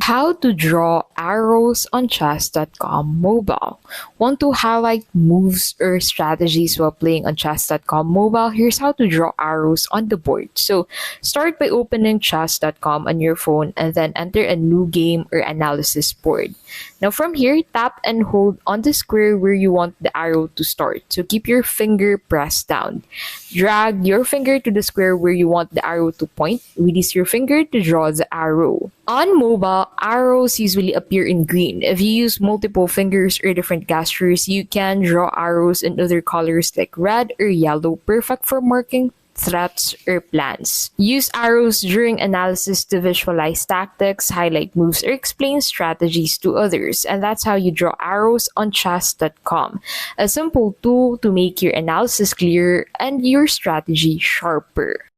How to draw arrows on chess.com mobile. Want to highlight moves or strategies while playing on chess.com mobile? Here's how to draw arrows on the board. So start by opening chess.com on your phone and then enter a new game or analysis board. Now from here, tap and hold on the square where you want the arrow to start. So keep your finger pressed down. Drag your finger to the square where you want the arrow to point. Release your finger to draw the arrow. On mobile, arrows usually appear in green. If you use multiple fingers or different gestures, you can draw arrows in other colors like red or yellow, perfect for marking threats or plans. Use arrows during analysis to visualize tactics, highlight moves, or explain strategies to others. And that's how you draw arrows on chess.com, a simple tool to make your analysis clearer and your strategy sharper.